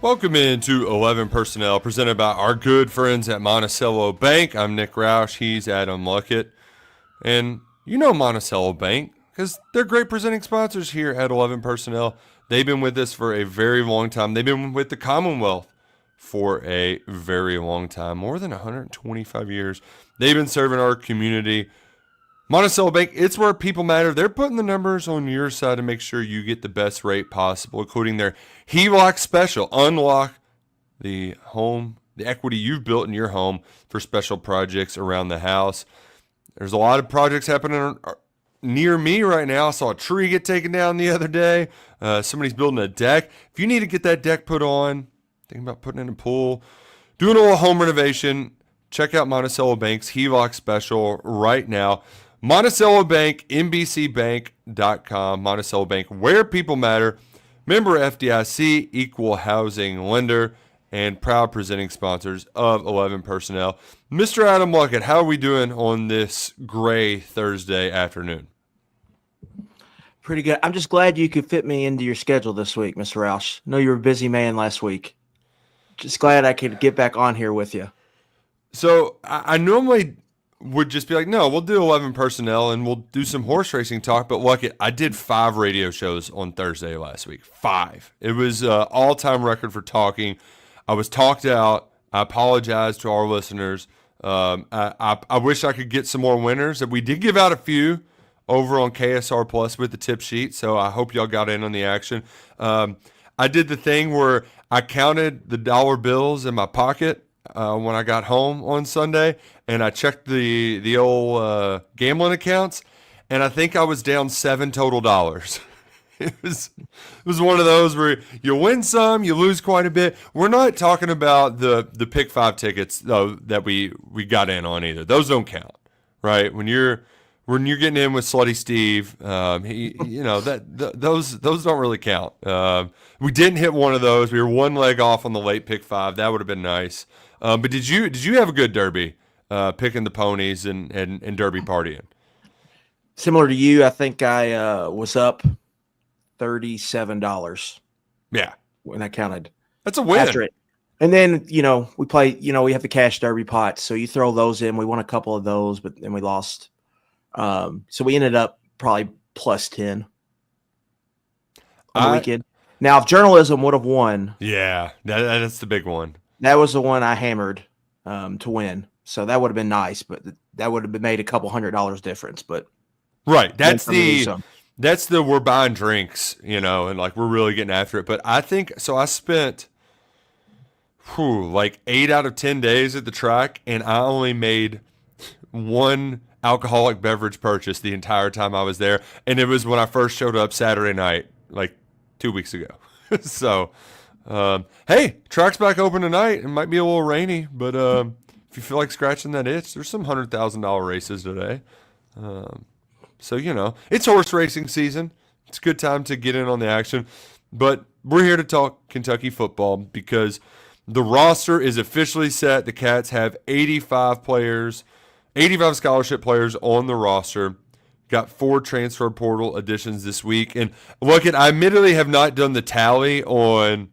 Welcome into 11 Personnel, presented by our good friends at Monticello Bank. I'm Nick Roush. He's Adam Luckett. And you know Monticello Bank because they're great presenting sponsors here at 11 Personnel. They've been with us for a very long time. They've been with the Commonwealth for a very long time, more than 125 years. They've been serving our community. Monticello Bank, it's where people matter. They're putting the numbers on your side to make sure you get the best rate possible, including their HELOC special. Unlock the equity you've built in your home for special projects around the house. There's a lot of projects happening near me right now. I saw a tree get taken down the other day. Somebody's building a deck. If you need to get that deck put on, thinking about putting in a pool, doing a little home renovation, check out Monticello Bank's HELOC special right now. Monticello Bank, NBCBank.com. Monticello Bank, where people matter. Member FDIC, equal housing lender, and proud presenting sponsors of 11 Personnel. Mr. Adam Luckett, how are we doing on this gray Thursday afternoon? Pretty good. I'm just glad you could fit me into your schedule this week, Mr. Roush. I know you were a busy man last week. Just glad I could get back on here with you. So I normally would just be like, no, we'll do 11 Personnel and we'll do some horse racing talk. But Luckett, I did 5 radio shows on Thursday last week. 5. It was an all-time record for talking. I was talked out. I apologize to our listeners. I wish I could get some more winners. We did give out a few over on KSR Plus with the tip sheet, so I hope y'all got in on the action. I did the thing where I counted the dollar bills in my pocket when I got home on Sunday, and I checked the old gambling accounts, and I think I was down $7 total. It was one of those where you win some, you lose quite a bit. We're not talking about the pick 5 tickets though that we got in on either. Those don't count, right? When you're getting in with Slutty Steve, those don't really count. We didn't hit one of those. We were one leg off on the late pick 5. That would have been nice. But did you have a good Derby, picking the ponies and Derby partying? Similar to you, I think I was up $37. Yeah, when I counted. That's a win. After it. And then, we play, we have the cash Derby pots. So you throw those in. We won a couple of those, but then we lost. So we ended up probably plus 10 on the weekend. Now, if journalism would have won. Yeah, that's the big one. That was the one I hammered to win. So that would have been nice, but that would have made a couple $100 difference. But right, that's the we're buying drinks, and like we're really getting after it. But I think so. I spent like 8 out of 10 days at the track, and I only made one alcoholic beverage purchase the entire time I was there, and it was when I first showed up Saturday night, like 2 weeks ago. So, hey, track's back open tonight. It might be a little rainy, but if you feel like scratching that itch, there's some $100,000 races today. So, it's horse racing season. It's a good time to get in on the action. But we're here to talk Kentucky football because the roster is officially set. The Cats have 85 scholarship players on the roster. Got 4 transfer portal additions this week. And look, I admittedly have not done the tally on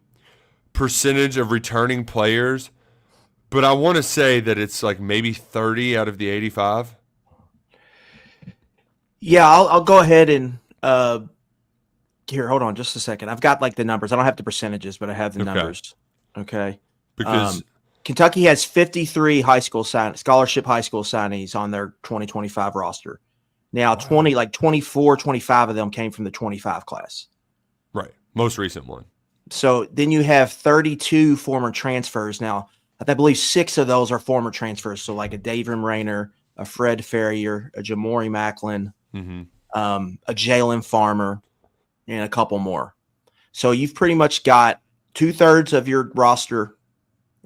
percentage of returning players, but I want to say that it's like maybe 30 out of the 85. Yeah, I'll go ahead and here, hold on just a second. I've got like the numbers. I don't have the percentages, but I have the numbers. Okay. Because Kentucky has 53 scholarship high school signees on their 2025 roster. Now, 24, 25 of them came from the 25 class. Right. Most recent one. So then you have 32 former transfers. Now, I believe 6 of those are former transfers. So like a David Rayner, a Fred Ferrier, a Jamori Macklin, a Jalen Farmer, and a couple more. So you've pretty much got 2/3 of your roster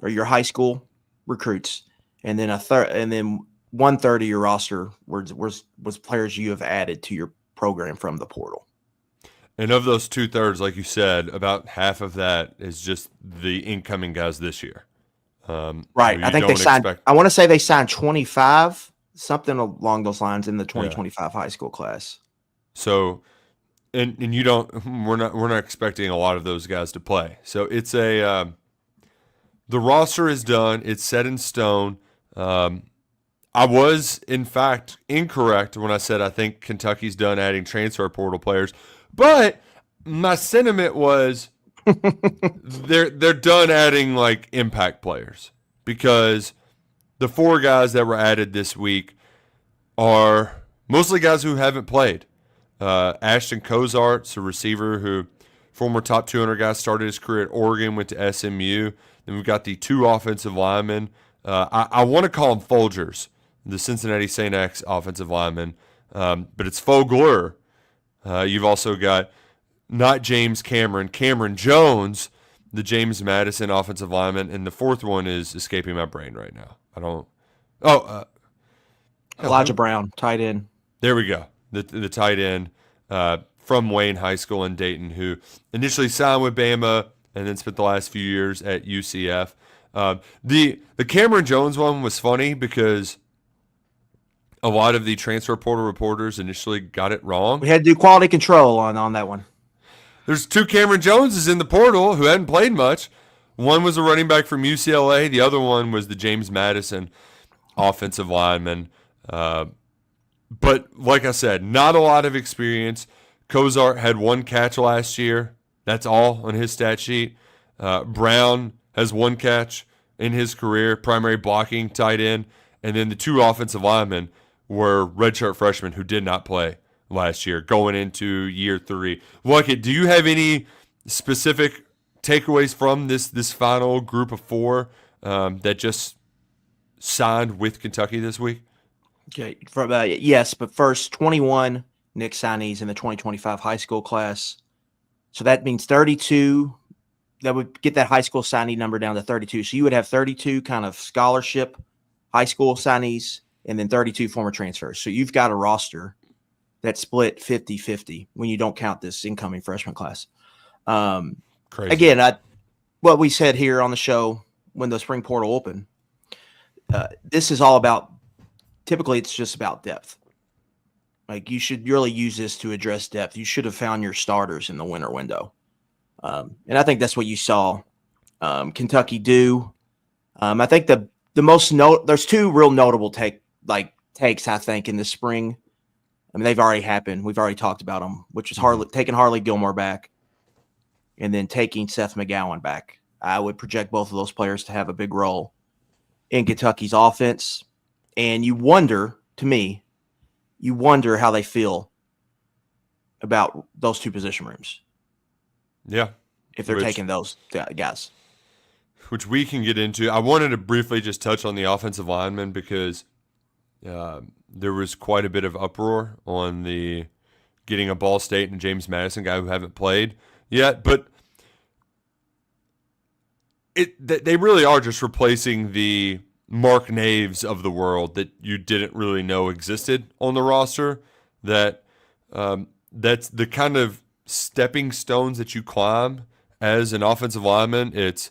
or your high school recruits, and then 1/3 of your roster was players you have added to your program from the portal. And of those 2/3, like you said, about half of that is just the incoming guys this year. Right. I think they signed. I want to say they signed 25, something along those lines in the 2025 high school class. So and you don't. We're not expecting a lot of those guys to play. So it's a the roster is done. It's set in stone. I was, in fact, incorrect when I said I think Kentucky's done adding transfer portal players, but my sentiment was they're done adding like impact players because the 4 guys that were added this week are mostly guys who haven't played. Ashton Cozart's a receiver who, former top 200 guy, started his career at Oregon, went to SMU. Then we've got the 2 offensive linemen. I want to call them Folgers, the Cincinnati St. X offensive lineman, but it's Fogler. You've also got not James Cameron Jones, the James Madison offensive lineman, and the 4th one is escaping my brain right now. I don't. Elijah Brown, tight end. There we go. The tight end from Wayne High School in Dayton, who initially signed with Bama and then spent the last few years at UCF. The Cameron Jones one was funny because a lot of the transfer portal reporters initially got it wrong. We had to do quality control on that one. There's 2 Cameron Joneses in the portal who hadn't played much. One was a running back from UCLA. The other one was the James Madison offensive lineman. But like I said, not a lot of experience. Cozart had 1 catch last year. That's all on his stat sheet. Brown has 1 catch in his career, primary blocking tight end. And then the 2 offensive linemen were redshirt freshmen who did not play last year, going into year 3. Luckett, do you have any specific takeaways from this final group of 4 that just signed with Kentucky this week? Okay, yes, but first, 21 Nick signees in the 2025 high school class. So that means 32. That would get that high school signee number down to 32. So you would have 32 kind of scholarship high school signees and then 32 former transfers. So you've got a roster that's split 50-50 when you don't count this incoming freshman class. Crazy. Again, what we said here on the show when the spring portal opened, this is all about, typically it's just about depth. Like you should really use this to address depth. You should have found your starters in the winter window. And I think that's what you saw Kentucky do. I think the most there's 2 real notable takes, I think, in the spring. I mean, they've already happened. We've already talked about them, which is taking Harley Gilmore back and then taking Seth McGowan back. I would project both of those players to have a big role in Kentucky's offense. And you wonder how they feel about those 2 position rooms. Yeah. If they're taking those guys. Which we can get into. I wanted to briefly just touch on the offensive linemen because there was quite a bit of uproar on the getting a Ball State and James Madison guy who haven't played yet. But they really are just replacing the Mark Naves of the world that you didn't really know existed on the roster. That's the kind of stepping stones that you climb as an offensive lineman. It's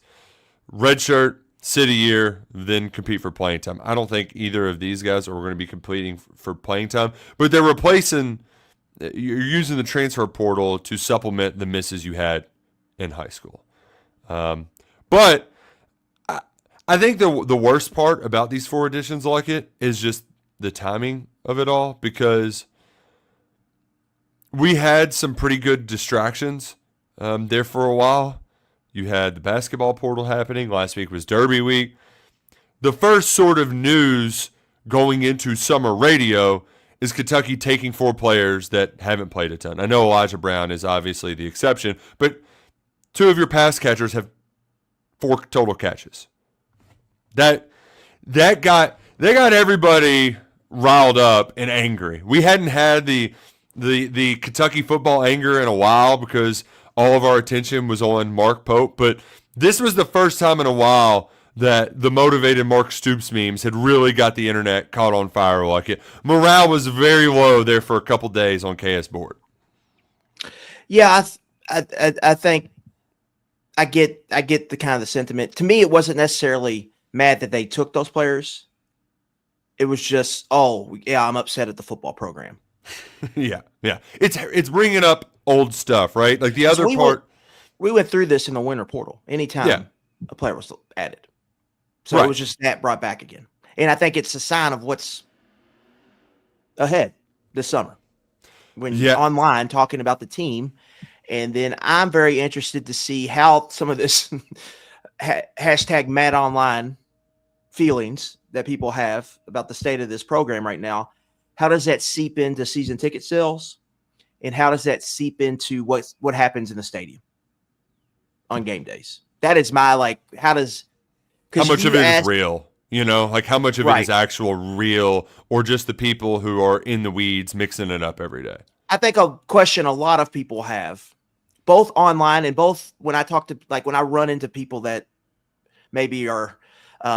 redshirt, sit a year, then compete for playing time. I don't think either of these guys are going to be competing for playing time, but they're replacing. You're using the transfer portal to supplement the misses you had in high school. But I think the worst part about these 4 additions like it is just the timing of it all, because we had some pretty good distractions there for a while. You had the basketball portal happening. Last week was Derby week. The first sort of news going into summer radio is Kentucky taking 4 players that haven't played a ton. I know Elijah Brown is obviously the exception, but 2 of your pass catchers have 4 total catches. They got everybody riled up and angry. We hadn't had the Kentucky football anger in a while because all of our attention was on Mark Pope, but this was the first time in a while that the motivated Mark Stoops memes had really got the internet caught on fire like it. Morale was very low there for a couple days on KS Board. Yeah, I think I get the kind of the sentiment. To me, it wasn't necessarily mad that they took those players. It was just, I'm upset at the football program. Yeah. It's bringing up old stuff, right? Like the other part. We went through this in the winter portal. Anytime a player was added. So it was just that brought back again. And I think it's a sign of what's ahead this summer. When you're online talking about the team. And then I'm very interested to see how some of this hashtag mad online feelings that people have about the state of this program right now, how does that seep into season ticket sales? And how does that seep into what happens in the stadium on game days? That is my, like, how much of it is real? You know, like how much of it is actual real, or just the people who are in the weeds mixing it up every day? I think a question a lot of people have, both online and both when I talk to, like when I run into people that maybe are,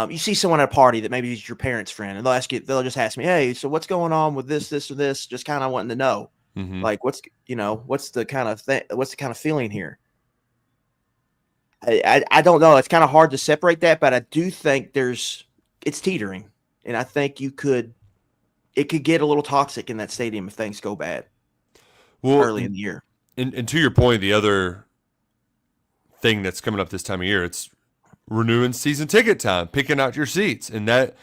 you see someone at a party that maybe is your parents' friend, and they'll just ask me, hey, so what's going on with this, or this, just kind of wanting to know, like what's the kind of feeling here. I don't know. It's kind of hard to separate that, but I do think it's teetering, and I think it could get a little toxic in that stadium if things go bad early in the year. And to your point, the other thing that's coming up this time of year, it's renewing season ticket time, picking out your seats, and that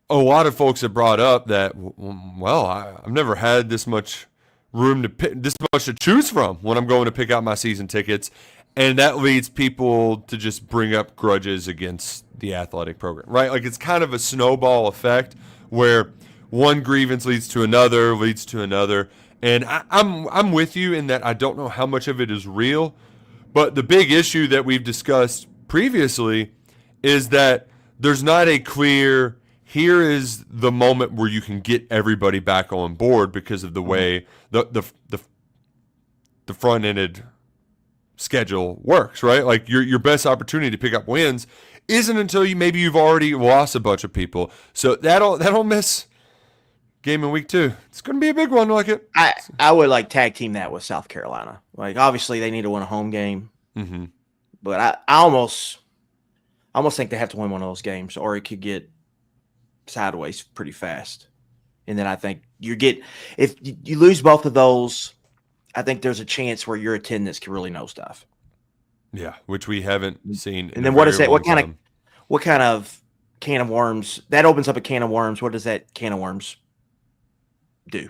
a lot of folks have brought up that, well, I've never had this much room to pick, this much to choose from when I'm going to pick out my season tickets. And that leads people to just bring up grudges against the athletic program, right? Like it's kind of a snowball effect where one grievance leads to another. And I'm with you in that I don't know how much of it is real, but the big issue that we've discussed previously is that there's not a clear, here is the moment where you can get everybody back on board because of the way the front-ended schedule works, right? Like your best opportunity to pick up wins isn't until you've already lost a bunch of people. So that'll miss game in week 2. It's going to be a big one, Luckett. I would like tag team that with South Carolina. Like obviously they need to win a home game, but I almost think they have to win one of those games, or it could get sideways pretty fast. And then I think if you lose both of those, I think there's a chance where your attendance can really nosedive. Yeah, which we haven't seen. And then what is that? What kind of can of worms? That opens up a can of worms. What does that can of worms do?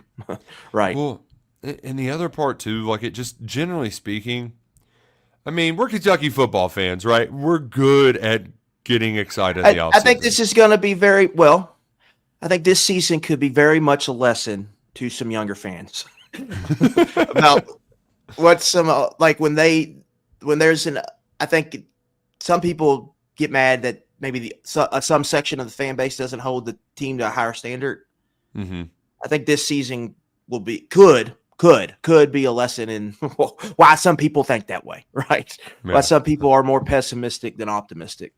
Right. Well, and the other part too, like it just generally speaking, I mean, we're Kentucky football fans, right? We're good at getting excited at the offseason. I think this is going to be I think this season could be very much a lesson to some younger fans. About what like when there's I think some people get mad that maybe some section of the fan base doesn't hold the team to a higher standard. I think this season could be a lesson in why some people think that way, right? Yeah. Why some people are more pessimistic than optimistic.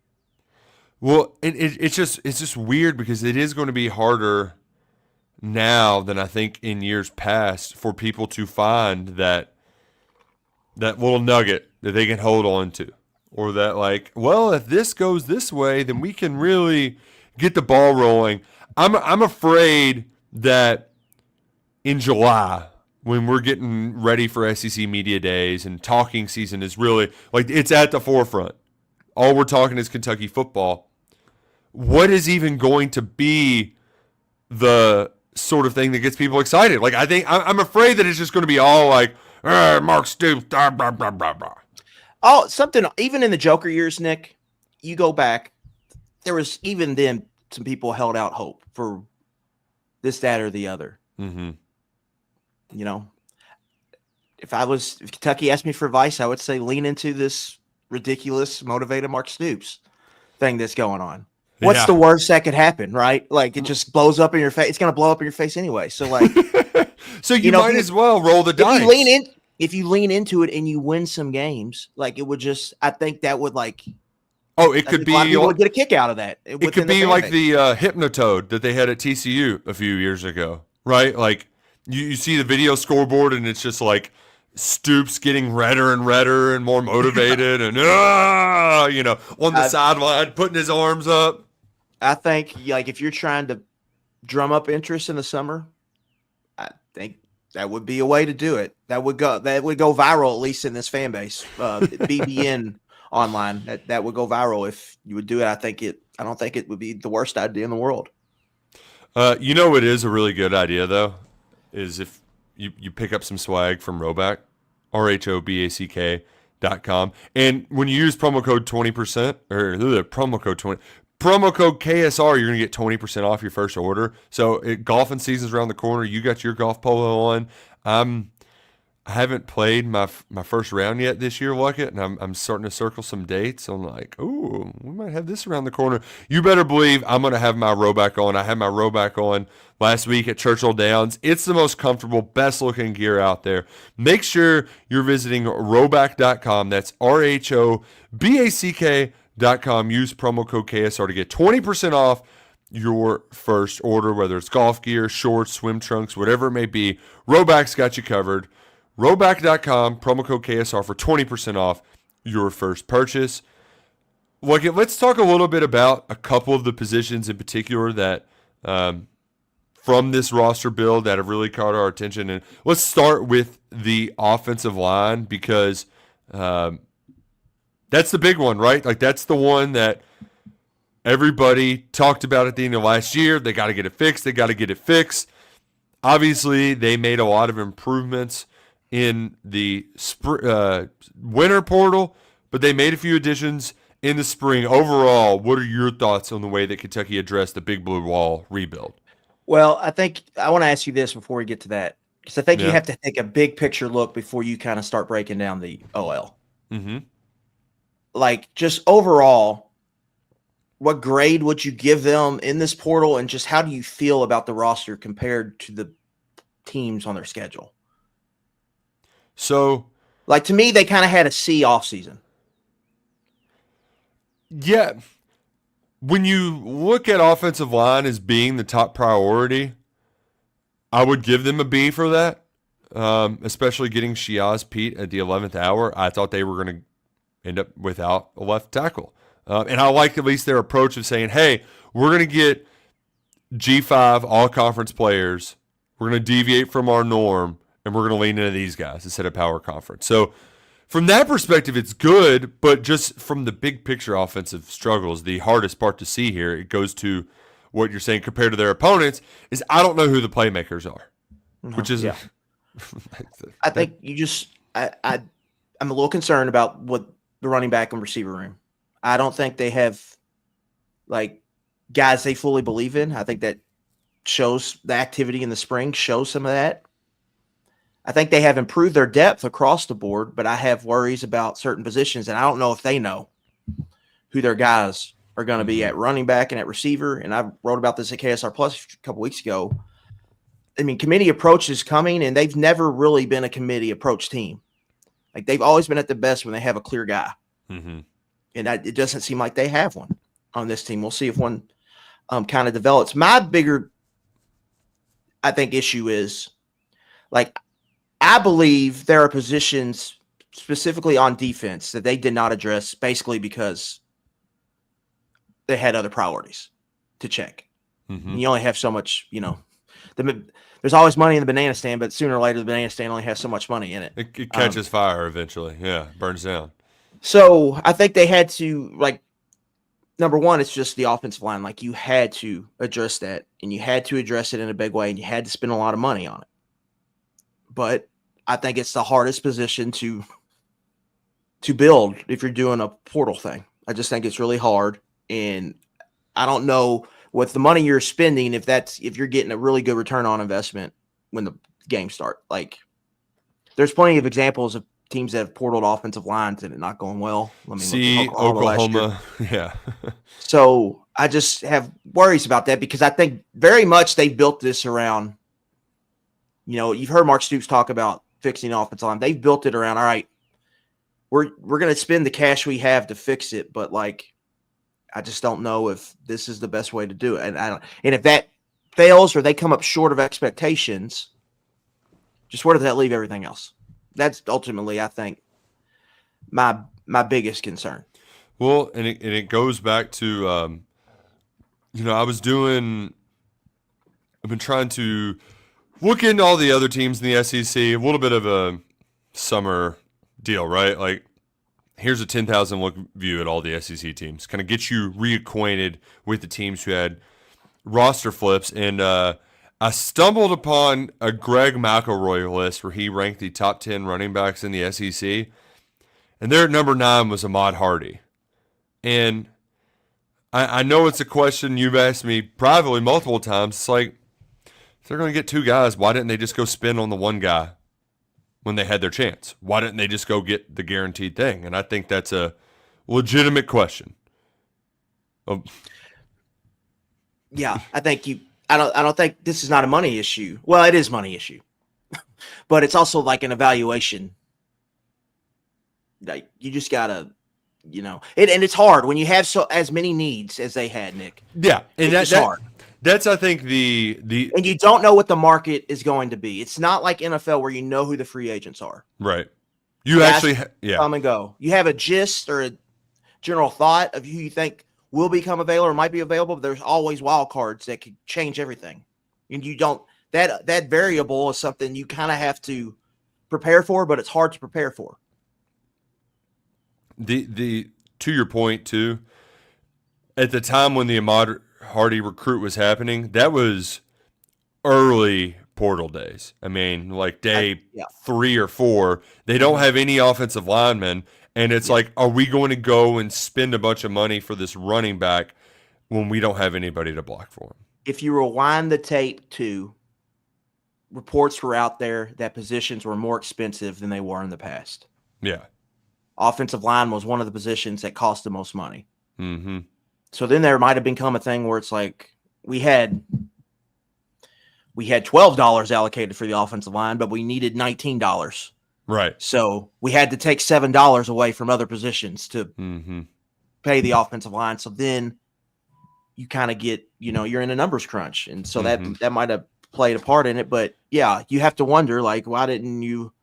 Well, it's just weird because it is going to be harder now than I think in years past for people to find that little nugget that they can hold on to, or that like, well, if this goes this way, then we can really get the ball rolling. I'm afraid that in July, when we're getting ready for SEC media days and talking season is really like it's at the forefront. All we're talking is Kentucky football. What is even going to be the sort of thing that gets people excited? Like I'm afraid that it's just going to be all like Mark Stoops, blah, blah, blah, blah, blah. Oh, something even in the Joker years, Nick. You go back, there was even then some people held out hope for this, that, or the other. You know, if Kentucky asked me for advice, I would say lean into this ridiculous motivated Mark Stoops thing that's going on. What's the worst that could happen, right? Like it just blows up in your face. It's going to blow up in your face anyway. So like, so you might as well roll the dice. If you lean into it and you win some games, like it would just, I think that would like, it could be, people would get a kick out of that. It could be like the Hypnotoad that they had at TCU a few years ago, right? Like you see the video scoreboard and it's just like Stoops getting redder and more motivated and, on the sideline, putting his arms up. I think like if you're trying to drum up interest in the summer, I think That would be a way to do it. That would go viral, at least in this fan base. BBN online. That would go viral if you would do it. I don't think it would be the worst idea in the world. You know what is a really good idea though? Is if you pick up some swag from Roback, RHOBACK.com. And when you use promo code 20% or promo code KSR, you're going to get 20% off your first order. So golfing season's around the corner. You got your golf polo on. I haven't played my first round yet this year, Luckett, and I'm starting to circle some dates. I'm like, ooh, we might have this around the corner. You better believe I'm going to have my Roback on. I had my Roback on last week at Churchill Downs. It's the most comfortable, best-looking gear out there. Make sure you're visiting Roback.com. That's RHOBACK.com. Use promo code KSR to get 20% off your first order, whether it's golf gear, shorts, swim trunks, whatever it may be. Roback's got you covered. Roback.com, promo code KSR for 20% off your first purchase. Look, let's talk a little bit about a couple of the positions in particular that from this roster build that have really caught our attention. And let's start with the offensive line because that's the big one, right? Like that's the one that everybody talked about at the end of last year. They got to get it fixed. Obviously, they made a lot of improvements in the winter portal, but they made a few additions in the spring. Overall, what are your thoughts on the way that Kentucky addressed the Big Blue Wall rebuild? Well, I think I want to ask you this before we get to that, because I think you have to take a big picture look before you kind of start breaking down the OL. Mm-hmm. Like, just overall, what grade would you give them in this portal, and just how do you feel about the roster compared to the teams on their schedule? So, like, to me, they kind of had a C offseason. Yeah. When you look at offensive line as being the top priority, I would give them a B for that, especially getting Shiaz Pete at the 11th hour. I thought they were going to end up without a left tackle. And I like at least their approach of saying, hey, we're going to get G5 all-conference players. We're going to deviate from our norm, and we're going to lean into these guys instead of power conference. So from that perspective, it's good, but just from the big picture offensive struggles, the hardest part to see here, it goes to what you're saying compared to their opponents, is I don't know who the playmakers are, which is I think you just I'm a little concerned about what the running back and receiver room. I don't think they have like guys they fully believe in. I think that shows the activity in the spring, shows some of that. I think they have improved their depth across the board, but I have worries about certain positions, and I don't know if they know who their guys are going to be at running back and at receiver. And I wrote about this at KSR Plus a couple weeks ago. I mean, committee approach is coming, and they've never really been a committee approach team. Like, they've always been at the best when they have a clear guy. Mm-hmm. And it doesn't seem like they have one on this team. We'll see if one kind of develops. My bigger, I think, issue is, like, I believe there are positions specifically on defense that they did not address basically because they had other priorities to check. Mm-hmm. You only have so much, there's always money in the banana stand, but sooner or later the banana stand only has so much money in it. It catches fire eventually. Yeah, burns down. So I think they had to, like, number one, it's just the offensive line. Like, you had to address that, and you had to address it in a big way, and you had to spend a lot of money on it. But I think it's the hardest position to build if you're doing a portal thing. I just think it's really hard, and I don't know with the money you're spending if you're getting a really good return on investment when the games start. Like, there's plenty of examples of teams that have portaled offensive lines and it not going well. I mean, see Oklahoma. Yeah. So I just have worries about that because I think very much they built this around, you've heard Mark Stoops talk about fixing offensive line. They've built it around, all right, we're going to spend the cash we have to fix it, but like, I just don't know if this is the best way to do it. And if that fails or they come up short of expectations, just where does that leave everything else? That's ultimately, I think, my biggest concern. Well, and it goes back to, I've been trying to look into all the other teams in the SEC, a little bit of a summer deal, right? Like, here's a 10,000 look view at all the SEC teams. Kind of get you reacquainted with the teams who had roster flips. And I stumbled upon a Greg McElroy list where he ranked the top 10 running backs in the SEC. And there at number 9 was Ahmad Hardy. And I know it's a question you've asked me privately multiple times. It's like, if they're going to get 2 guys, why didn't they just go spin on the one guy when they had their chance? Why didn't they just go get the guaranteed thing? And I think that's a legitimate question. Yeah, I don't think this is not a money issue. Well, it is a money issue. But it's also like an evaluation. Like, you just got to, and it's hard when you have as many needs as they had, Nick. Yeah, and that's hard. That's, I think, the and you don't know what the market is going to be. It's not like NFL where you know who the free agents are. Right. You actually come and go. You have a gist or a general thought of who you think will become available or might be available, but there's always wild cards that could change everything. And you don't that variable is something you kind of have to prepare for, but it's hard to prepare for. The to your point too, at the time when the Ahmad Hardy recruit was happening, that was early portal days. I mean, like day 3 or 4, they don't have any offensive linemen, and it's like, are we going to go and spend a bunch of money for this running back when we don't have anybody to block for him? If you rewind the tape to reports were out there that positions were more expensive than they were in the past. Yeah. Offensive line was one of the positions that cost the most money. Mm-hmm. So then there might have become a thing where it's like we had $12 allocated for the offensive line, but we needed $19. Right. So we had to take $7 away from other positions to pay the offensive line. So then you kind of get, you're in a numbers crunch. And so that might have played a part in it. But yeah, you have to wonder, like, why didn't you?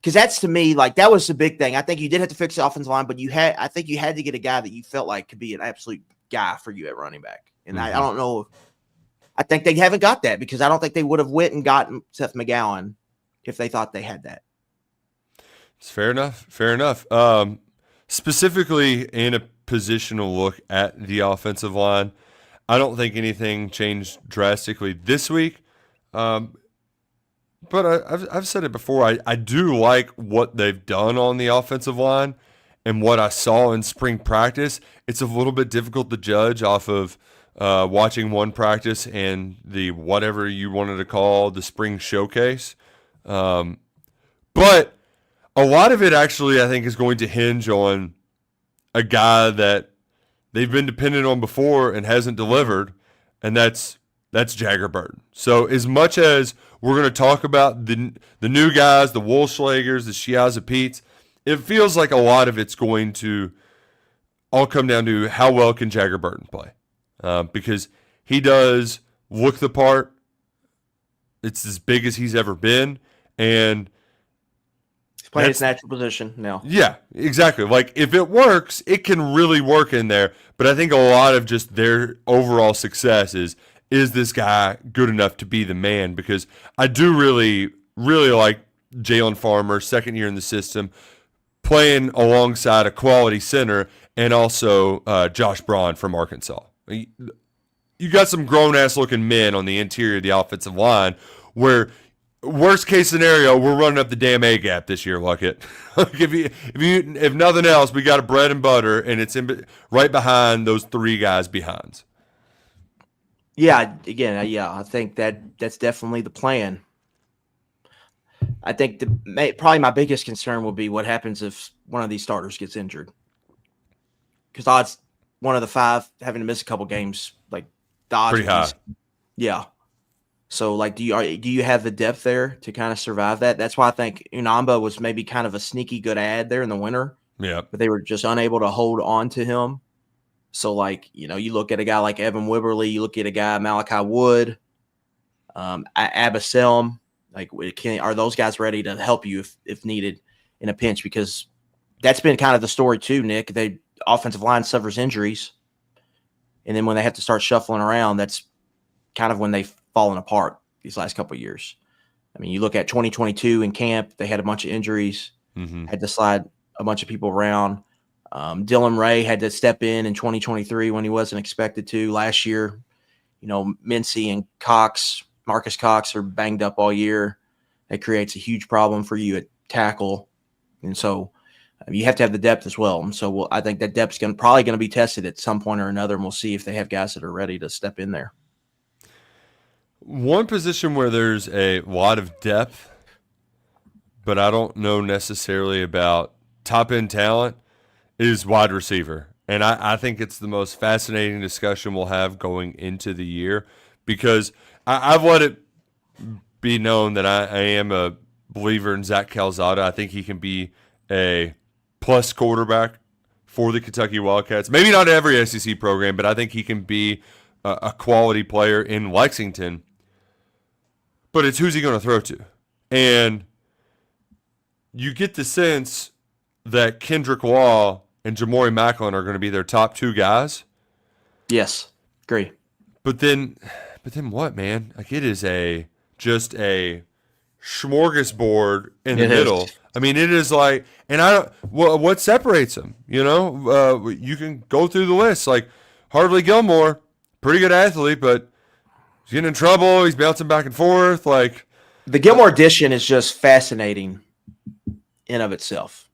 Because that's, to me, like, that was the big thing. I think you did have to fix the offensive line, but I think you had to get a guy that you felt like could be an absolute guy for you at running back. And I don't know. I think they haven't got that because I don't think they would have went and gotten Seth McGowan if they thought they had that. It's fair enough. Fair enough. Specifically in a positional look at the offensive line, I don't think anything changed drastically this week. But I've said it before. I do like what they've done on the offensive line and what I saw in spring practice. It's a little bit difficult to judge off of watching one practice and the whatever you wanted to call the spring showcase. But a lot of it actually, I think, is going to hinge on a guy that they've been dependent on before and hasn't delivered, and that's Jagger Burton. So as much as we're going to talk about the new guys, the Woolschlagers, the Shiaza Petes, it feels like a lot of it's going to all come down to how well can Jagger Burton play. Because he does look the part. It's as big as he's ever been. And he's playing his natural position now. Yeah, exactly. Like, if it works, it can really work in there. But I think a lot of just their overall success is this guy good enough to be the man? Because I do really, really like Jalen Farmer, second year in the system, playing alongside a quality center, and also Josh Braun from Arkansas. You got some grown-ass looking men on the interior of the offensive line where, worst case scenario, we're running up the damn A-gap this year, Luckett. if nothing else, we got a bread and butter, and it's right behind those 3 guys behind. Yeah, again, I think that's definitely the plan. I think probably my biggest concern will be what happens if one of these starters gets injured. Because odds, one of the 5 having to miss a couple games, like the odds pretty high. Yeah. So, like, do you have the depth there to kind of survive that? That's why I think Unamba was maybe kind of a sneaky good ad there in the winter. Yeah. But they were just unable to hold on to him. So, like, you look at a guy like Evan Wibberly, you look at a guy Malachi Wood, Abaselm. Like, are those guys ready to help you if needed in a pinch? Because that's been kind of the story too, Nick. The offensive line suffers injuries, and then when they have to start shuffling around, that's kind of when they've fallen apart these last couple of years. I mean, you look at 2022 in camp, they had a bunch of injuries, had to slide a bunch of people around. Dylan Ray had to step in 2023 when he wasn't expected to. Last year, Mincy and Marcus Cox are banged up all year. That creates a huge problem for you at tackle. And so you have to have the depth as well. And so I think that depth's probably going to be tested at some point or another, and we'll see if they have guys that are ready to step in there. One position where there's a lot of depth, but I don't know necessarily about top-end talent, is wide receiver. And I think it's the most fascinating discussion we'll have going into the year, because I've let it be known that I am a believer in Zach Calzada. I think he can be a plus quarterback for the Kentucky Wildcats. Maybe not every SEC program, but I think he can be a quality player in Lexington. But it's who's he going to throw to? And you get the sense that Kendrick Law and Jamori Macklin are going to be their top two guys. Yes, agree. But then what, man? Like, it is just a smorgasbord in the middle. I mean, it is like, and what separates them? You can go through the list. Like, Hartley Gilmore, pretty good athlete, but he's getting in trouble. He's bouncing back and forth. Like, the Gilmore addition is just fascinating in of itself.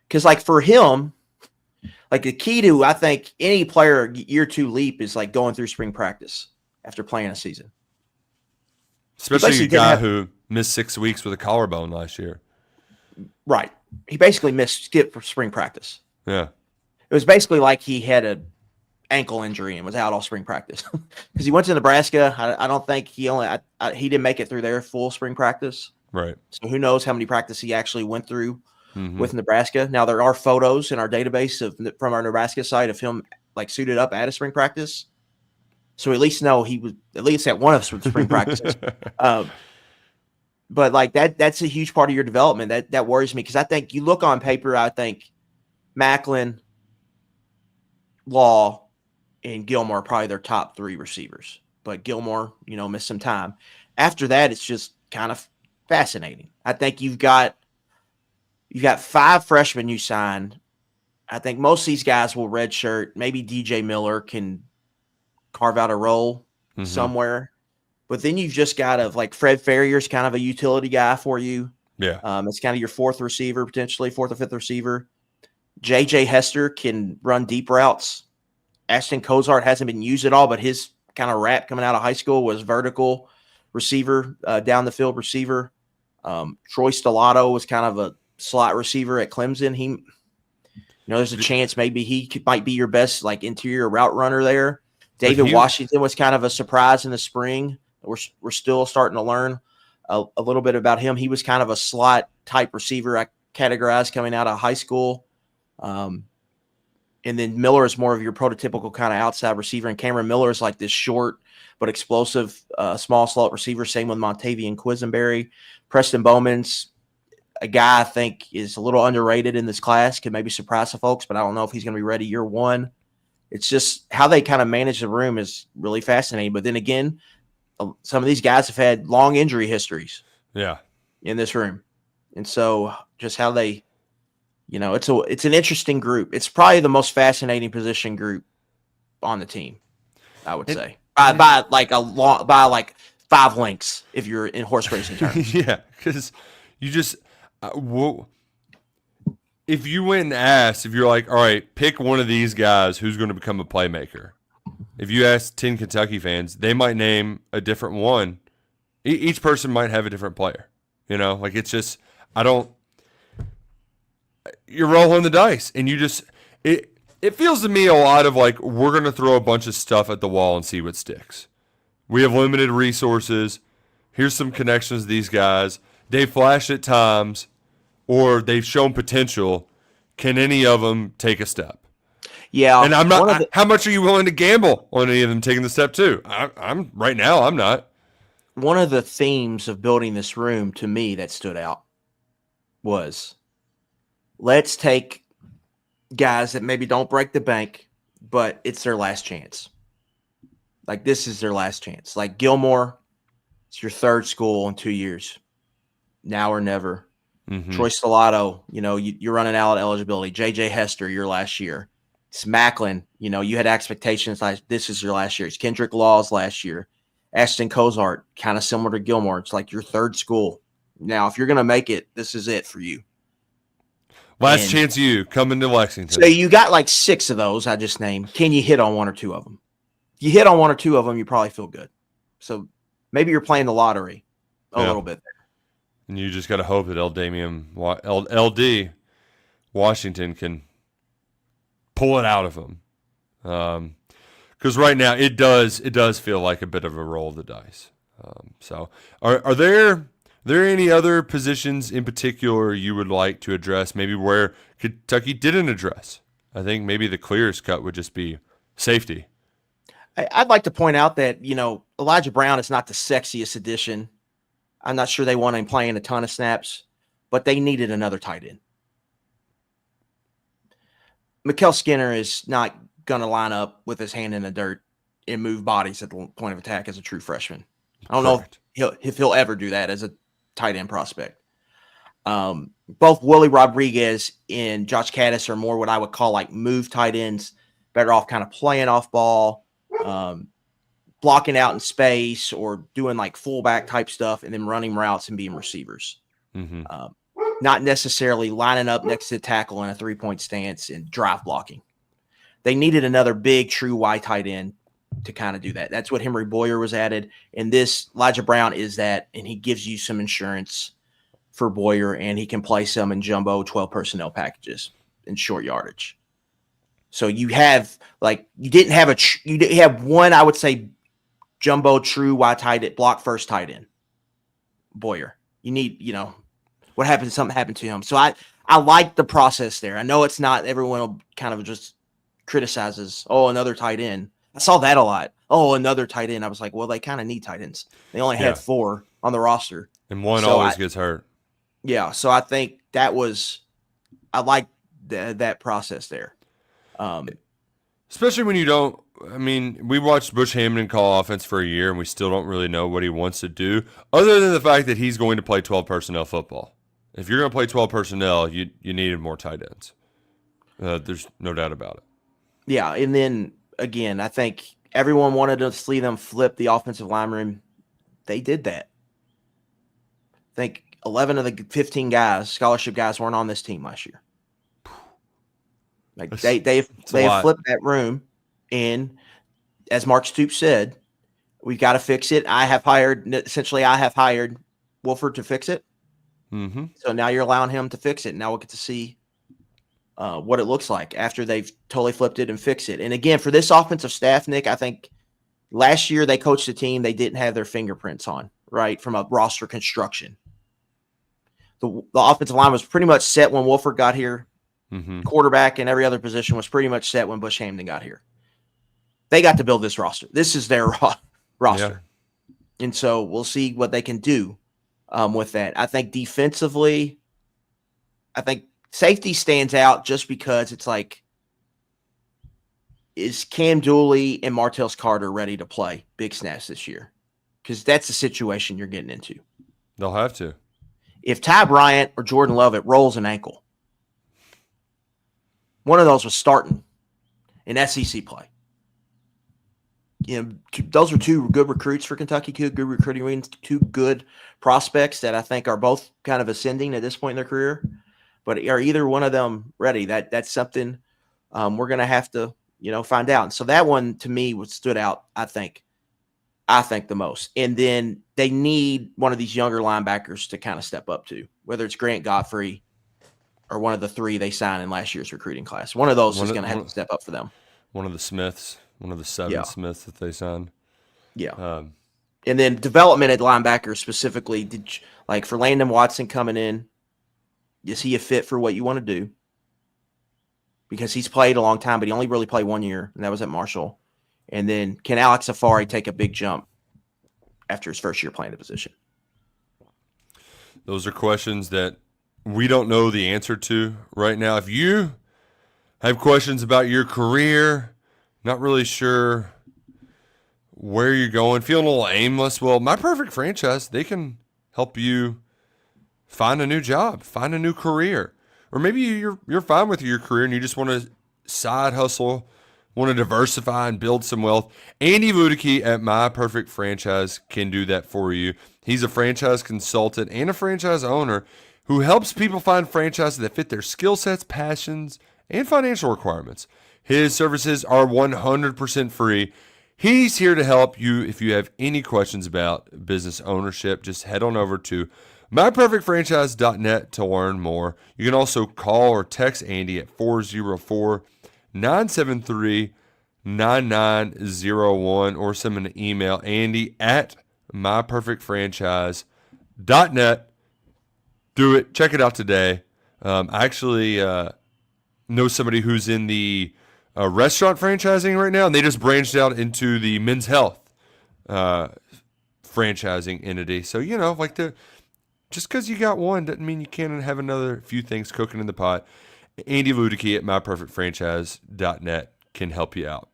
Because, like, for him, like, the key to, I think, any player year two leap is, like, going through spring practice after playing a season. Especially a guy who missed 6 weeks with a collarbone last year. Right. He basically skipped for spring practice. Yeah. It was basically like he had an ankle injury and was out all spring practice. Because he went to Nebraska. I don't think he didn't make it through their full spring practice. Right. So who knows how many practices he actually went through with Nebraska. Now, there are photos in our database from our Nebraska site of him, like, suited up at a spring practice. So we at least know he was at least at one of the spring practices. But, like, that's a huge part of your development. That worries me, because I think you look on paper, I think Macklin, Law, and Gilmore are probably their top three receivers. But Gilmore, missed some time. After that, it's just kind of fascinating. I think you've got 5 freshmen you signed. I think most of these guys will redshirt. Maybe DJ Miller can carve out a role somewhere. But then you've just got like, Fred Ferrier's kind of a utility guy for you. Yeah. It's kind of your fourth receiver, potentially fourth or fifth receiver. JJ Hester can run deep routes. Ashton Cozart hasn't been used at all, but his kind of rap coming out of high school was vertical receiver, down the field receiver. Troy Stellato was kind of a slot receiver at Clemson. There's a chance maybe he might be your best, like, interior route runner there. David Washington was kind of a surprise in the spring. We're still starting to learn a little bit about him. He was kind of a slot type receiver I categorized coming out of high school. And then Miller is more of your prototypical kind of outside receiver. And Cameron Miller is like this short but explosive small slot receiver. Same with Montavian Quisenberry. Preston Bowman's a guy I think is a little underrated in this class, can maybe surprise some folks, but I don't know if he's going to be ready year one. It's just how they kind of manage the room is really fascinating. But then again, some of these guys have had long injury histories. Yeah. In this room. And so just how they, it's an interesting group. It's probably the most fascinating position group on the team, I would say. By like 5 lengths if you're in horse racing terms. Yeah, because you just if you went and asked, if you're like, all right, pick one of these guys who's going to become a playmaker. If you ask 10 Kentucky fans, they might name a different one. Each person might have a different player. Like, it's just, you're rolling the dice, and you just, it feels to me a lot of like, we're going to throw a bunch of stuff at the wall and see what sticks. We have limited resources. Here's some connections to these guys. They flash at times, or they've shown potential. Can any of them take a step? Yeah. And I'm not, how much are you willing to gamble on any of them taking the step too? I'm right now, I'm not. One of the themes of building this room to me that stood out was, let's take guys that maybe don't break the bank, but it's their last chance. Like, this is their last chance. Like Gilmore, It's your third school in 2 years. Now or never. Mm-hmm. Troy Stellato, you're running out of eligibility. J.J. Hester, your last year. It's Macklin. You had expectations like this is your last year. It's Kendrick Laws last year. Ashton Cozart, kind of similar to Gilmore. It's like your third school. Now, if you're going to make it, this is it for you. Last chance you coming to Lexington. So you got like 6 of those I just named. Can you hit on 1 or 2 of them? If you hit on 1 or 2 of them, you probably feel good. So maybe you're playing the lottery a little bit there. And you just got to hope that LD Washington can pull it out of them. Because right now it does feel like a bit of a roll of the dice. So are there any other positions in particular you would like to address, maybe where Kentucky didn't address? I think maybe the clearest cut would just be safety. I'd like to point out that, Elijah Brown is not the sexiest addition. I'm not sure they want him playing a ton of snaps, but they needed another tight end. Mikael Skinner is not going to line up with his hand in the dirt and move bodies at the point of attack as a true freshman. I don't know if he'll ever do that as a tight end prospect. Both Willie Rodriguez and Josh Caddis are more what I would call like move tight ends, better off kind of playing off ball, blocking out in space or doing like fullback type stuff and then running routes and being receivers. Mm-hmm. Not necessarily lining up next to the tackle in a 3-point stance and drive blocking. They needed another big true wide tight end to kind of do that. That's what Henry Boyer was added. And this Elijah Brown is that, and he gives you some insurance for Boyer, and he can play some in jumbo 12 personnel packages in short yardage. So you have you have one, I would say, jumbo true wide tight end, block first tight end, Boyer. You need, what happened? Something happened to him. So I like the process there. I know it's not everyone will kind of just criticizes, another tight end. I saw that a lot. Another tight end. I was like, well, they kind of need tight ends. They only had 4 on the roster. And one always gets hurt. Yeah. So I think I like that process there. Especially when you don't, we watched Bush Hamden call offense for a year and we still don't really know what he wants to do other than the fact that he's going to play 12 personnel football. If you're going to play 12 personnel, you needed more tight ends. There's no doubt about it. Yeah. And then again, I think everyone wanted to see them flip the offensive line room. They did that. I think 11 of the 15 guys, scholarship guys, weren't on this team last year. They have flipped that room, and as Mark Stoops said, we've got to fix it. I have hired Wolford to fix it. Mm-hmm. So now you're allowing him to fix it. Now we'll get to see what it looks like after they've totally flipped it and fixed it. And again, for this offensive staff, Nick, I think last year they coached a team they didn't have their fingerprints on, right, from a roster construction. The offensive line was pretty much set when Wolford got here. Mm-hmm. Quarterback and every other position was pretty much set when Bush Hamden got here. They got to build this roster. This is their roster. Yeah. And so we'll see what they can do with that. I think defensively, safety stands out just because it's like, is Cam Dooley and Martellus Carter ready to play big snaps this year? Because that's the situation you're getting into. They'll have to. If Ty Bryant or Jordan Lovett rolls an ankle, one of those was starting in SEC play. Those are 2 good recruits for Kentucky, 2 good recruiting wins, 2 good prospects that I think are both kind of ascending at this point in their career. But are either one of them ready? That's something we're going to have to, find out. And so that one to me stood out, I think the most. And then they need one of these younger linebackers to kind of step up to, whether it's Grant Godfrey or one of the 3 they signed in last year's recruiting class. One of those is going to have to step up for them. One of the Smiths, one of the 7 Smiths that they signed. Yeah. And then development at linebacker specifically, for Landon Watson coming in, is he a fit for what you want to do? Because he's played a long time, but he only really played 1 year, and that was at Marshall. And then can Alex Safari take a big jump after his first year playing the position? Those are questions that we don't know the answer to right now. If you have questions about your career, not really sure where you're going, feeling a little aimless. Well, My Perfect Franchise, they can help you find a new job, find a new career. Or maybe you're fine with your career and you just want to side hustle, want to diversify and build some wealth. Andy Ludicky at My Perfect Franchise can do that for you. He's a franchise consultant and a franchise owner who helps people find franchises that fit their skill sets, passions, and financial requirements. His services are 100% free. He's here to help you if you have any questions about business ownership. Just head on over to myperfectfranchise.net to learn more. You can also call or text Andy at 404-973-9901 or send him an email, Andy at myperfectfranchise.net. Do it. Check it out today. I actually know somebody who's in the restaurant franchising right now, and they just branched out into the men's health franchising entity. So, just because you got one doesn't mean you can't have another few things cooking in the pot. Andy Ludicky at myperfectfranchise.net can help you out.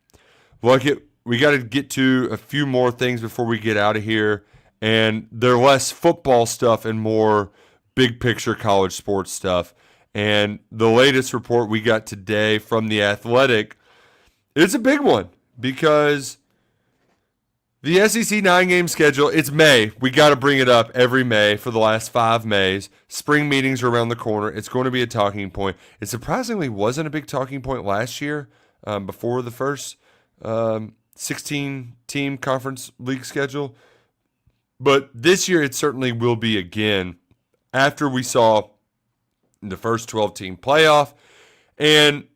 Luckett, we got to get to a few more things before we get out of here, and they're less football stuff and more big picture college sports stuff. And the latest report we got today from The Athletic, it's a big one because the SEC 9-game schedule, it's May. We got to bring it up every May for the last 5 Mays. Spring meetings are around the corner. It's going to be a talking point. It surprisingly wasn't a big talking point last year before the first 16-team conference league schedule. But this year it certainly will be again after we saw the first 12-team playoff. And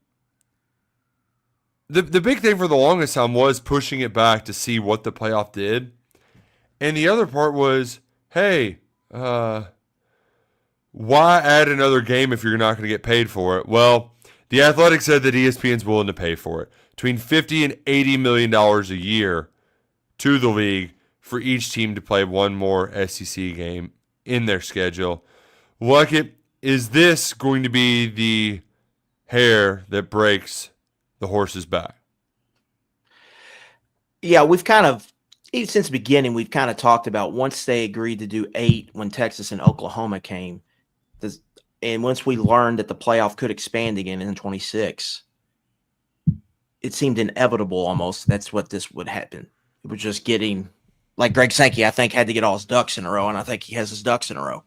the big thing for the longest time was pushing it back to see what the playoff did. And the other part was, hey, why add another game if you're not going to get paid for it? Well, The Athletic said that ESPN's willing to pay for it, between $50 and $80 million a year to the league for each team to play one more SEC game in their schedule. Luckett, is this going to be the hair that breaks the horse's back? Yeah, we've kind of, even since the beginning, we've kind of talked about once they agreed to do 8 when Texas and Oklahoma came, and once we learned that the playoff could expand again in 26, it seemed inevitable almost that's what this would happen. It was just getting, like Greg Sankey, I think, had to get all his ducks in a row, and I think he has his ducks in a row.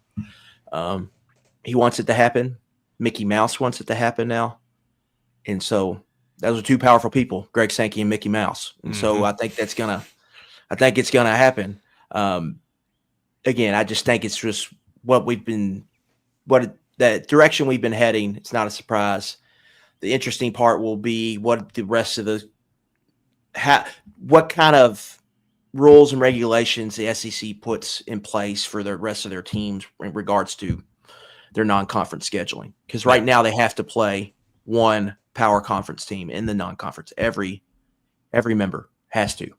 He wants it to happen. Mickey Mouse wants it to happen now. And so those are two powerful people, Greg Sankey and Mickey Mouse. And so I think it's going to happen. Again, I just think it's just the direction we've been heading. It's not a surprise. The interesting part will be what the rest of what kind of rules and regulations the SEC puts in place for the rest of their teams in regards to their non-conference scheduling. Because right now they have to play one power conference team in the non-conference. Every member has to.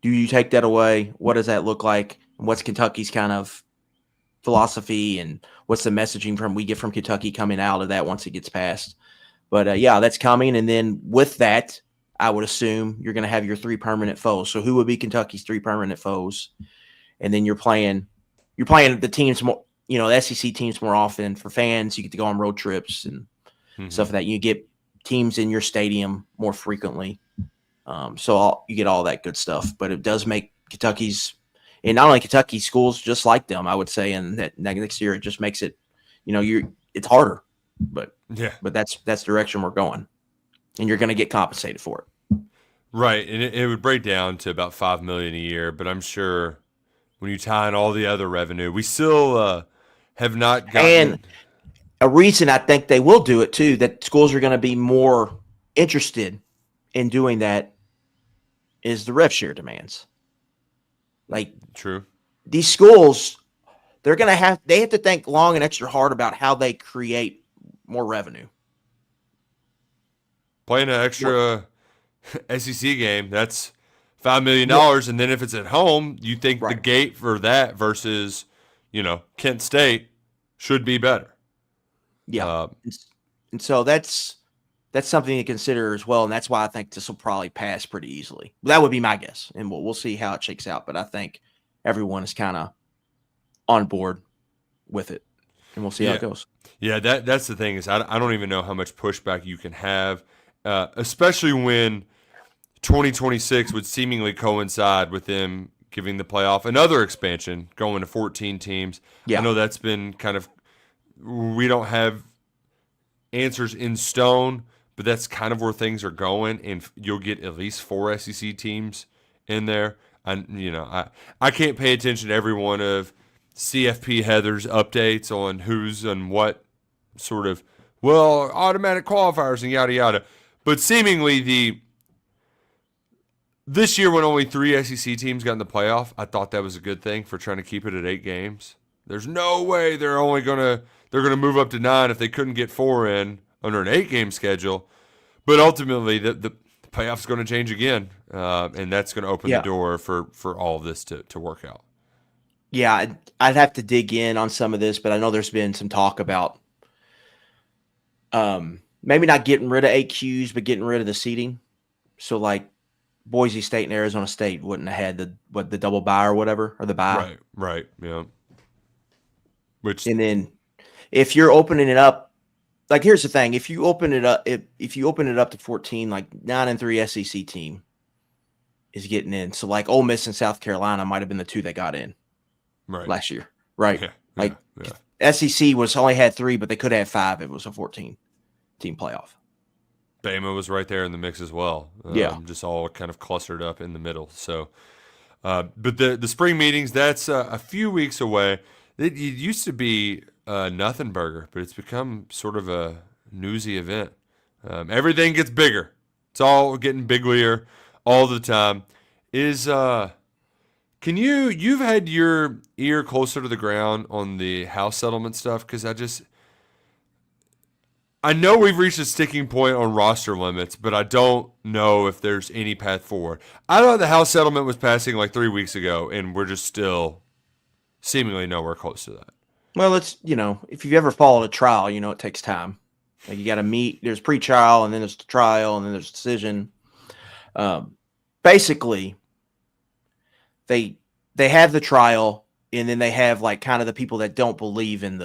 Do you take that away? What does that look like? And what's Kentucky's kind of philosophy, and what's the messaging we get from Kentucky coming out of that once it gets passed? But yeah, that's coming. And then with that, I would assume you're going to have your 3 permanent foes. So who would be Kentucky's 3 permanent foes? And then you're playing the teams more, the SEC teams more often. For fans, you get to go on road trips and stuff like that. You get teams in your stadium more frequently. So you get all that good stuff. But it does make Kentucky's, and not only Kentucky, schools just like them, I would say. And that next year, it just makes it, it's harder. But that's the direction we're going. And you're going to get compensated for it. Right. And it would break down to about $5 million a year. But I'm sure when you tie in all the other revenue, we still have not gotten. And a reason I think they will do it too, that schools are going to be more interested in doing that, is the rev share demands. Like, true. These schools, they have to think long and extra hard about how they create more revenue. Playing an extra SEC game, that's $5 million. And then if it's at home, you think the gate for that versus, Kent State should be better. Yeah. And so that's that's something to consider as well, and that's why I think this will probably pass pretty easily. That would be my guess, and we'll see how it shakes out. But I think everyone is kind of on board with it, and we'll see how it goes. Yeah, that's the thing is I don't even know how much pushback you can have, especially when 2026 would seemingly coincide with them giving the playoff another expansion, going to 14 teams. Yeah. I know that's been kind of we don't have answers in stone, but that's kind of where things are going, and you'll get at least 4 SEC teams in there. I can't pay attention to every one of CFP Heather's updates on who's and what sort of automatic qualifiers and yada yada, but seemingly this year when only 3 SEC teams got in the playoff, I thought that was a good thing for trying to keep it at 8 games. There's no way they're gonna move up to 9 if they couldn't get 4 in under an 8-game schedule. But ultimately, the playoff's going to change again, and that's going to open the door for all of this to work out. Yeah, I'd have to dig in on some of this, but I know there's been some talk about maybe not getting rid of AQs, but getting rid of the seeding. So like Boise State and Arizona State wouldn't have had the double bye or whatever, or the bye. Right, yeah. And then if you're opening it up, like here's the thing: if you open it up, if you open it up to 14, like 9-3 SEC team is getting in. So like Ole Miss and South Carolina might have been the 2 that got in last year, right? SEC only had 3, but they could have 5. It was a 14-team playoff. Bama was right there in the mix as well. Just all kind of clustered up in the middle. So, but the spring meetings, that's a few weeks away. It used to be nothing burger, but it's become sort of a newsy event. Everything gets bigger. It's all getting biglier all the time. You've had your ear closer to the ground on the house settlement stuff? Because I know we've reached a sticking point on roster limits, but I don't know if there's any path forward. I thought the house settlement was passing like 3 weeks ago, and we're just still seemingly nowhere close to that. Well, it's, if you've ever followed a trial, it takes time. Like you got to meet, there's pre-trial, and then there's the trial, and then there's decision. Basically, they have the trial, and then they have like kind of the people that don't believe in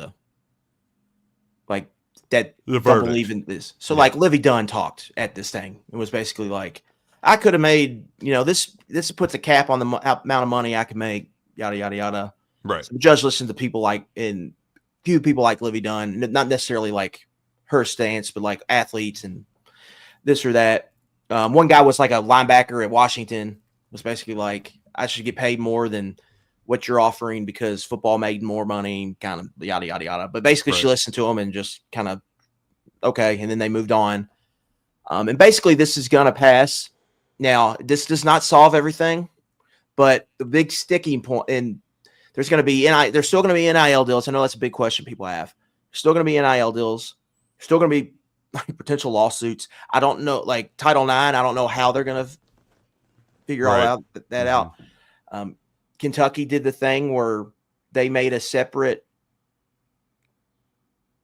don't believe in this. So like Livy Dunn talked at this thing. It was basically like, I could have made, this puts a cap on the amount of money I can make, yada, yada, yada. Right. So the judge listened to people few people like Livy Dunn, not necessarily like her stance, but like athletes and this or that. One guy was like a linebacker at Washington, was basically like, I should get paid more than what you're offering because football made more money, kind of yada, yada, yada. But basically she listened to him and just kind of, okay. And then they moved on. And basically this is going to pass. Now, this does not solve everything, but the big sticking point, and there's still going to be NIL deals. I know that's a big question people have. There's still going to be NIL deals. There's still going to be like potential lawsuits. I don't know, like Title IX, I don't know how they're going to figure all that out. Kentucky did the thing where they made a separate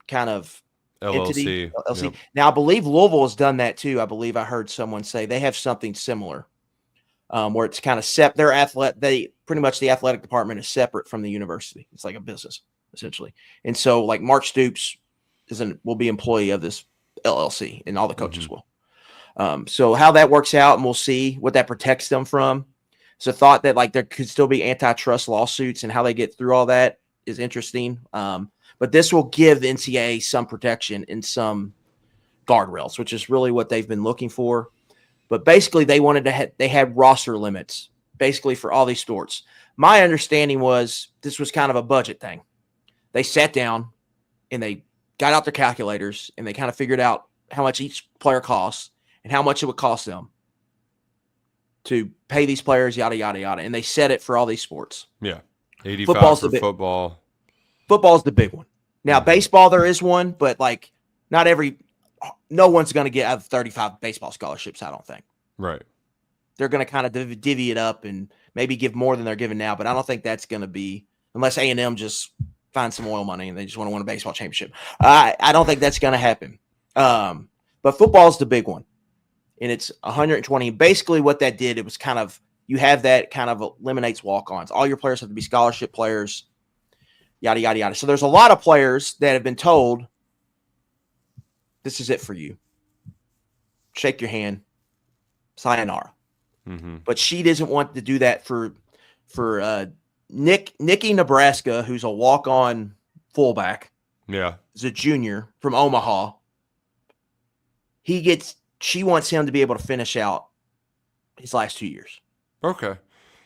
kind of entity, LLC. Yep. Now, I believe Louisville has done that too. I believe I heard someone say they have something similar, where it's kind of pretty much the athletic department is separate from the university. It's like a business essentially. And so like Mark Stoops will be employee of this LLC, and all the coaches will. So how that works out, and we'll see what that protects them from. It's a thought that like there could still be antitrust lawsuits, and how they get through all that is interesting. But this will give the NCAA some protection and some guardrails, which is really what they've been looking for. But basically, they had roster limits basically for all these sports. My understanding was this was kind of a budget thing. They sat down and they got out their calculators and they kind of figured out how much each player costs and how much it would cost them to pay these players, yada, yada, yada. And they set it for all these sports. Yeah. 85 for football. Football's the big one. Now, baseball, there is one, but like no one's going to get out of 35 baseball scholarships, I don't think. Right. They're going to kind of divvy it up and maybe give more than they're giving now, but I don't think that's going to be, unless A&M just finds some oil money and they just want to win a baseball championship. I don't think that's going to happen. But football's the big one, and it's 120. Basically, what that did, it was kind of you have that kind of eliminates walk-ons. All your players have to be scholarship players, yada yada yada. So there's a lot of players that have been told, "This is it for you. Shake your hand, sayonara." Mm-hmm. But she doesn't want to do that for Nikki Nebraska, who's a walk-on fullback. Yeah, is a junior from Omaha. She wants him to be able to finish out his last 2 years. Okay.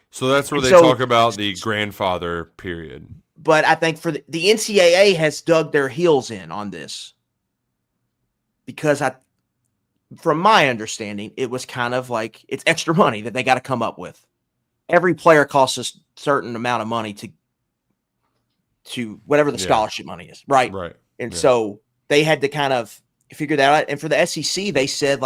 So that's where they So- talk about the grandfather period. But I think for the NCAA has dug their heels in on this because from my understanding, it was kind of like it's extra money that they got to come up with. Every player costs a certain amount of money to whatever the scholarship money is, right? Right. And so they had to kind of figure that out. And for the SEC, they said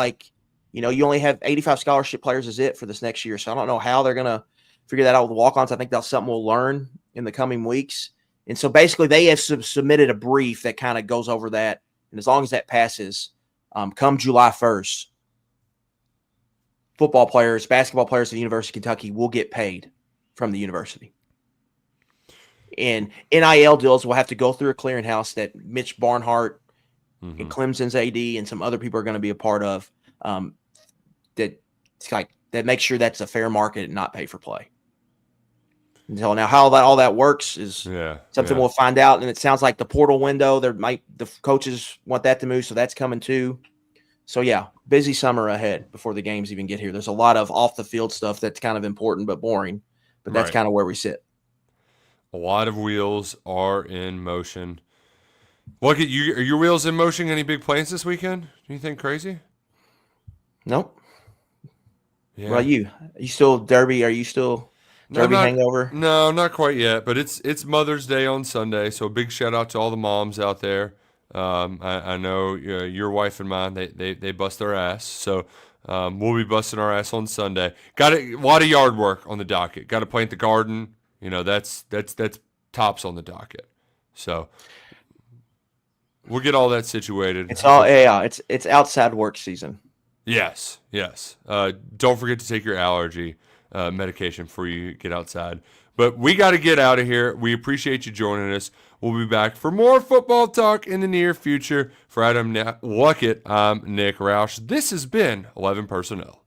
you only have 85 scholarship players is it for this next year. So I don't know how they're going to figure that out with the walk-ons. I think that's something we'll learn in the coming weeks. And so basically they have submitted a brief that kind of goes over that. And as long as that passes, come July 1st, football players, basketball players at the University of Kentucky will get paid from the university. And NIL deals will have to go through a clearinghouse that Mitch Barnhart and Clemson's AD and some other people are going to be a part of that makes sure that's a fair market and not pay for play. Until now, how all that works is something we'll find out. And it sounds like the portal window, the coaches want that to move, so that's coming too. So yeah, busy summer ahead before the games even get here. There's a lot of off the field stuff that's kind of important but boring, but that's kind of where we sit. A lot of wheels are in motion. Look at you. Are your wheels in motion? Any big plans this weekend? Anything crazy? Nope. Yeah. What about you? Are you still Derby? Are you still Derby hangover? No, not quite yet. But it's Mother's Day on Sunday, so a big shout out to all the moms out there. I know your wife and mine. They bust their ass, so we'll be busting our ass on Sunday. Got a lot of yard work on the docket. Got to plant the garden. That's tops on the docket. So we'll get all that situated. It's all it's outside work season. Yes. Don't forget to take your allergy medication before you get outside. But we got to get out of here. We appreciate you joining us. We'll be back for more football talk in the near future. For Adam Luckett, I'm Nick Roush. This has been 11 Personnel.